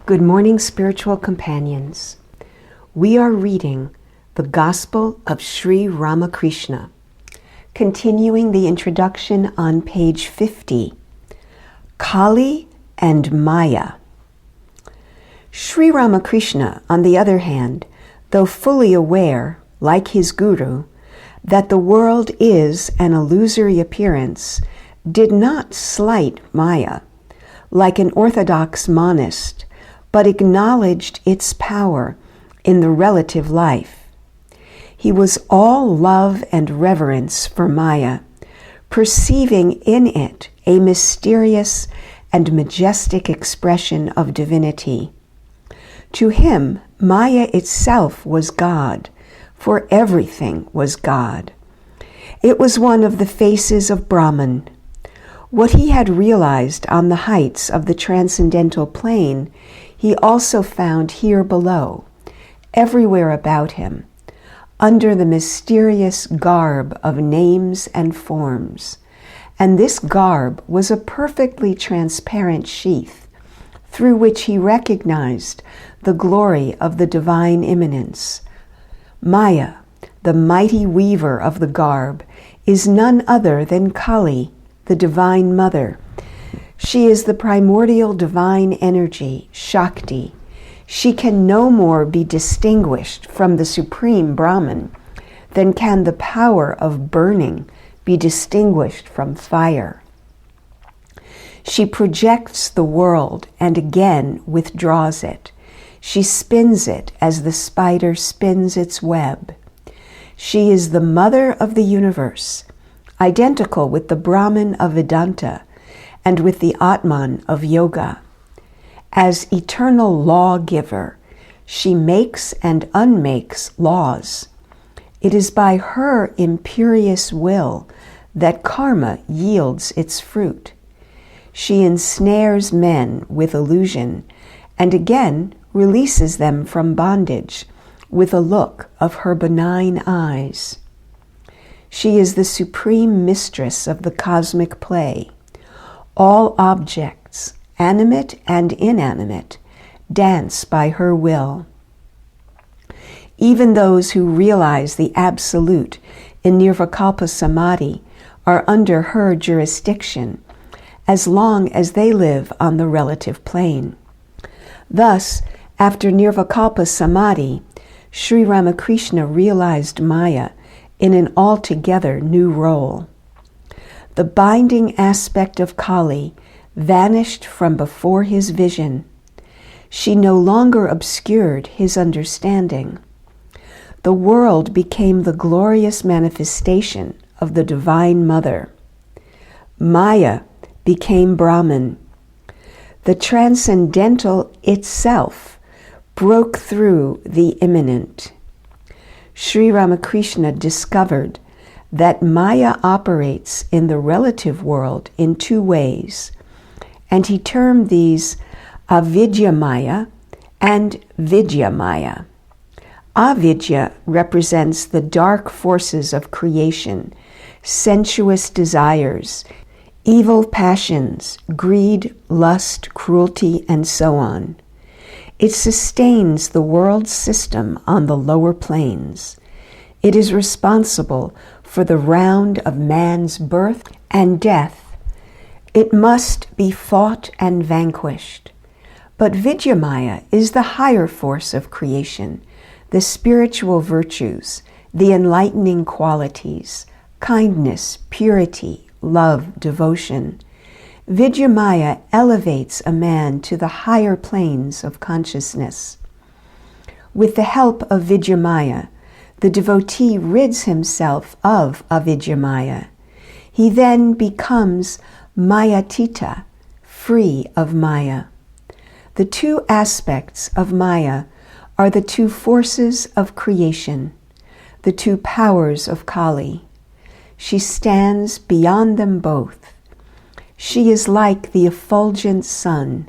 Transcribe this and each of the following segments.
Good morning, spiritual companions. We are reading the Gospel of Sri Ramakrishna, continuing the introduction on page 50, Kali and Maya. Sri Ramakrishna, on the other hand, though fully aware, like his guru, that the world is an illusory appearance, did not slight Maya, like an orthodox monist, but acknowledged its power in the relative life. He was all love and reverence for Maya, perceiving in it a mysterious and majestic expression of divinity. To him, Maya itself was God, for everything was God. It was one of the faces of Brahman. What he had realized on the heights of the transcendental plane, he also found here below, everywhere about him, under the mysterious garb of names and forms. And this garb was a perfectly transparent sheath, through which he recognized the glory of the divine immanence. Maya, the mighty weaver of the garb, is none other than Kali, the Divine Mother. She is the primordial divine energy, Shakti. She can no more be distinguished from the supreme Brahman than can the power of burning be distinguished from fire. She projects the world and again withdraws it. She spins it as the spider spins its web. She is the mother of the universe, identical with the Brahman of Vedanta and with the Atman of Yoga. As eternal lawgiver, she makes and unmakes laws. It is by her imperious will that karma yields its fruit. She ensnares men with illusion and again releases them from bondage with a look of her benign eyes. She is the supreme mistress of the cosmic play. All objects, animate and inanimate, dance by her will. Even those who realize the absolute in Nirvikalpa Samadhi are under her jurisdiction, as long as they live on the relative plane. Thus, after Nirvikalpa Samadhi, Sri Ramakrishna realized Maya in an altogether new role. The binding aspect of Kali vanished from before his vision. She no longer obscured his understanding. The world became the glorious manifestation of the Divine Mother. Maya became Brahman. The transcendental itself broke through the immanent. Sri Ramakrishna discovered that Maya operates in the relative world in two ways, and he termed these avidya Maya and vidya Maya. Avidya represents the dark forces of creation, sensuous desires, evil passions, greed, lust, cruelty, and so on. It sustains the world system on the lower planes. It is responsible for the round of man's birth and death. It must be fought and vanquished. But Vidyamaya is the higher force of creation, the spiritual virtues, the enlightening qualities, kindness, purity, love, devotion. Vidyamaya elevates a man to the higher planes of consciousness. With the help of Vidyamaya, the devotee rids himself of avidyamaya. He then becomes mayatita, free of Maya. The two aspects of Maya are the two forces of creation, the two powers of Kali. She stands beyond them both. She is like the effulgent sun,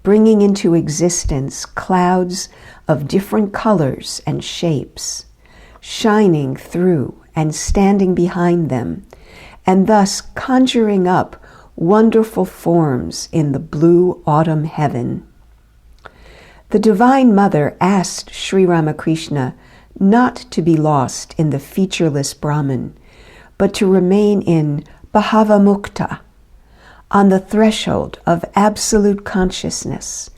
bringing into existence clouds of different colors and shapes, shining through and standing behind them, and thus conjuring up wonderful forms in the blue autumn heaven. The Divine Mother asked Sri Ramakrishna not to be lost in the featureless Brahman, but to remain in Bhava Mukta, on the threshold of absolute consciousness,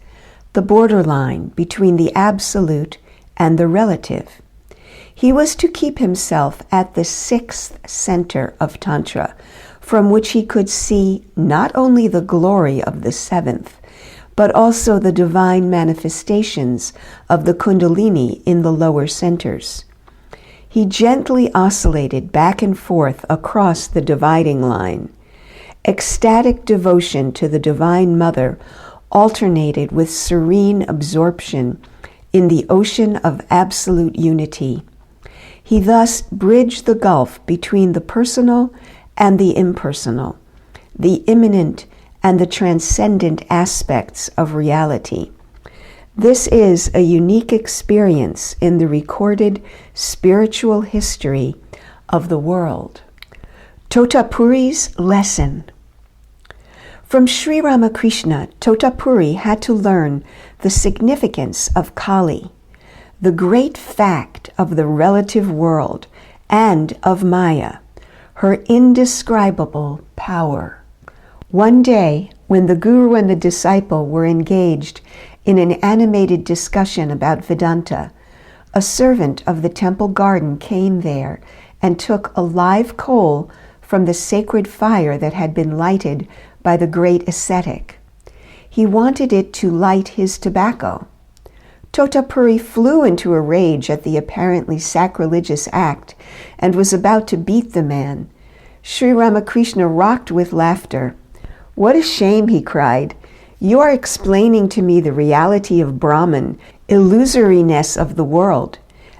the borderline between the absolute and the relative. He was to keep himself at the sixth center of Tantra, from which he could see not only the glory of the seventh, but also the divine manifestations of the Kundalini in the lower centers. He gently oscillated back and forth across the dividing line. Ecstatic devotion to the Divine Mother alternated with serene absorption in the ocean of absolute unity. He thus bridged the gulf between the personal and the impersonal, the immanent and the transcendent aspects of reality. This is a unique experience in the recorded spiritual history of the world. Totapuri's lesson. From Sri Ramakrishna, Totapuri had to learn the significance of Kali, the great fact of the relative world, and of Maya, her indescribable power. One day, when the Guru and the disciple were engaged in an animated discussion about Vedanta, a servant of the temple garden came there and took a live coal from the sacred fire that had been lighted by the great ascetic. He wanted it to light his tobacco. Totapuri flew into a rage at the apparently sacrilegious act and was about to beat the man. Sri Ramakrishna rocked with laughter. "What a shame," he cried. "You are explaining to me the reality of Brahman, illusoriness of the world.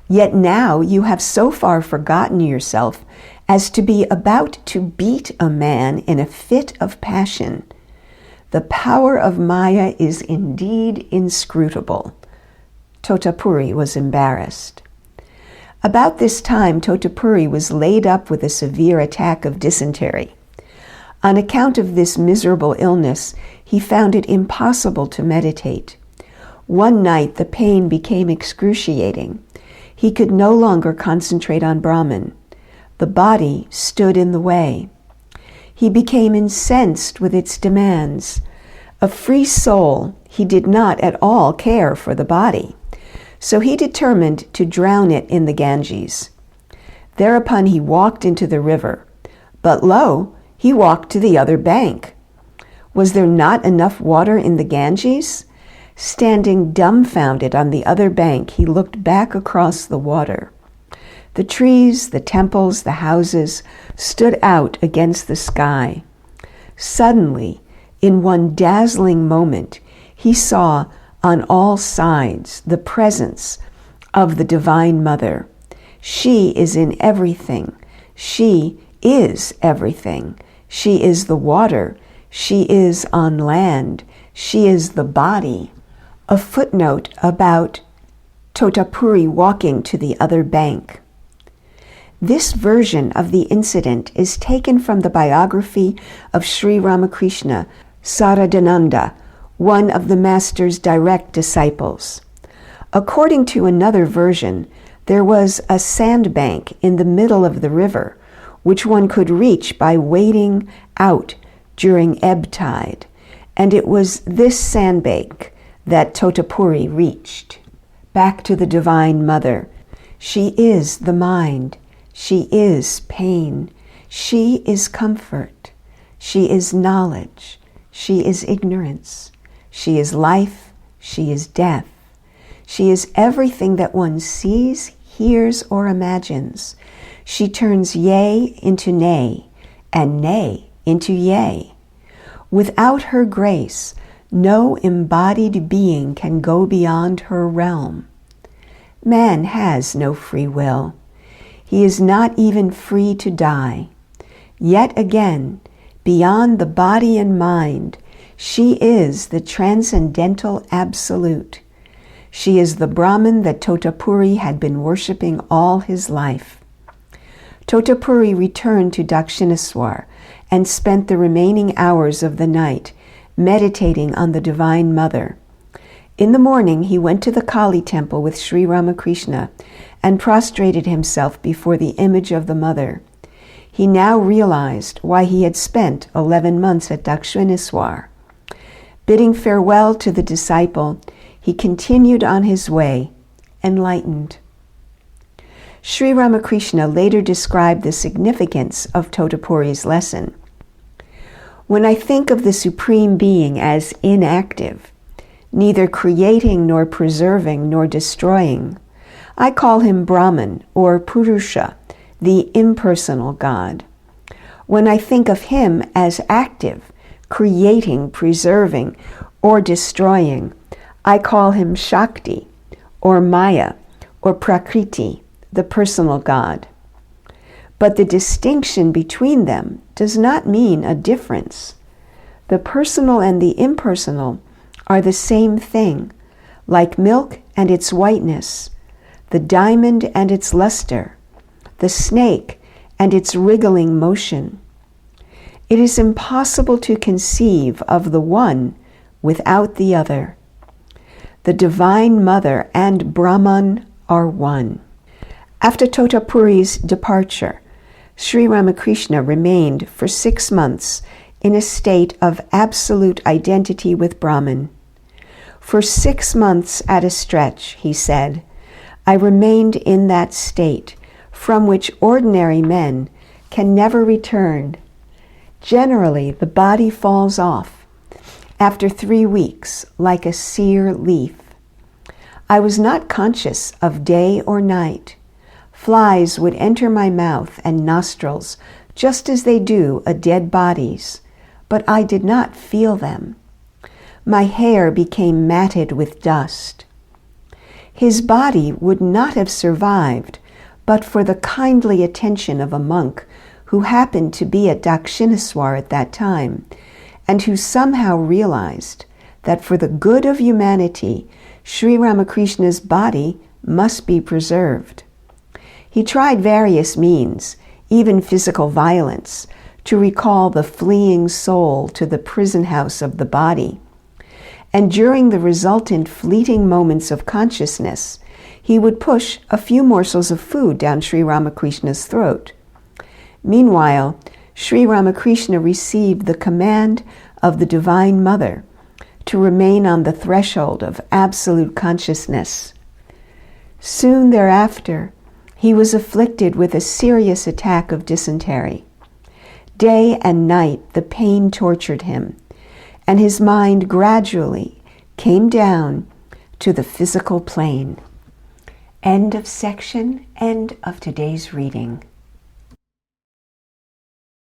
Yet now you have so far forgotten yourself as to be about to beat a man in a fit of passion. The power of Maya is indeed inscrutable." Totapuri was embarrassed. About this time, Totapuri was laid up with a severe attack of dysentery. On account of this miserable illness, he found it impossible to meditate. One night, the pain became excruciating. He could no longer concentrate on Brahman. The body stood in the way. He became incensed with its demands. A free soul, he did not at all care for the body. So he determined to drown it in the Ganges. Thereupon he walked into the river. But lo, he walked to the other bank. Was there not enough water in the Ganges? Standing dumbfounded on the other bank, he looked back across the water. The trees, the temples, the houses stood out against the sky. Suddenly, in one dazzling moment, he saw on all sides the presence of the Divine Mother. She is in everything. She is everything. She is the water. She is on land. She is the body. A footnote about Totapuri walking to the other bank. This version of the incident is taken from the biography of Sri Ramakrishna, Saradananda, one of the Master's direct disciples. According to another version, there was a sandbank in the middle of the river, which one could reach by wading out during ebb tide, and it was this sandbank that Totapuri reached. Back to the Divine Mother. She is the mind. She is pain. She is comfort. She is knowledge. She is ignorance. She is life. She is death. She is everything that one sees, hears, or imagines. She turns yea into nay, and nay into yea. Without her grace, no embodied being can go beyond her realm. Man has no free will. He is not even free to die. Yet again, beyond the body and mind, she is the transcendental absolute. She is the Brahman that Totapuri had been worshipping all his life. Totapuri returned to Dakshineswar and spent the remaining hours of the night meditating on the Divine Mother. In the morning, he went to the Kali temple with Sri Ramakrishna and prostrated himself before the image of the mother. He now realized why he had spent 11 months at Dakshineswar. Bidding farewell to the disciple, he continued on his way, enlightened. Sri Ramakrishna later described the significance of Totapuri's lesson. When I think of the Supreme Being as inactive, neither creating nor preserving nor destroying, I call him Brahman or Purusha, the impersonal God. When I think of him as active, creating, preserving, or destroying, I call him Shakti, or Maya, or Prakriti, the personal God. But the distinction between them does not mean a difference. The personal and the impersonal are the same thing, like milk and its whiteness, the diamond and its luster, the snake and its wriggling motion. It is impossible to conceive of the one without the other. The Divine Mother and Brahman are one. After Totapuri's departure, Sri Ramakrishna remained for 6 months in a state of absolute identity with Brahman. For 6 months at a stretch, he said, I remained in that state from which ordinary men can never return. Generally, the body falls off after 3 weeks like a sere leaf. I was not conscious of day or night. Flies would enter my mouth and nostrils just as they do a dead body's, but I did not feel them. My hair became matted with dust. His body would not have survived but for the kindly attention of a monk who happened to be at Dakshineswar at that time, and who somehow realized that for the good of humanity, Sri Ramakrishna's body must be preserved. He tried various means, even physical violence, to recall the fleeing soul to the prison house of the body. And during the resultant fleeting moments of consciousness, he would push a few morsels of food down Sri Ramakrishna's throat. Meanwhile, Sri Ramakrishna received the command of the Divine Mother to remain on the threshold of absolute consciousness. Soon thereafter, he was afflicted with a serious attack of dysentery. Day and night the pain tortured him, and his mind gradually came down to the physical plane. End of section, end of today's reading.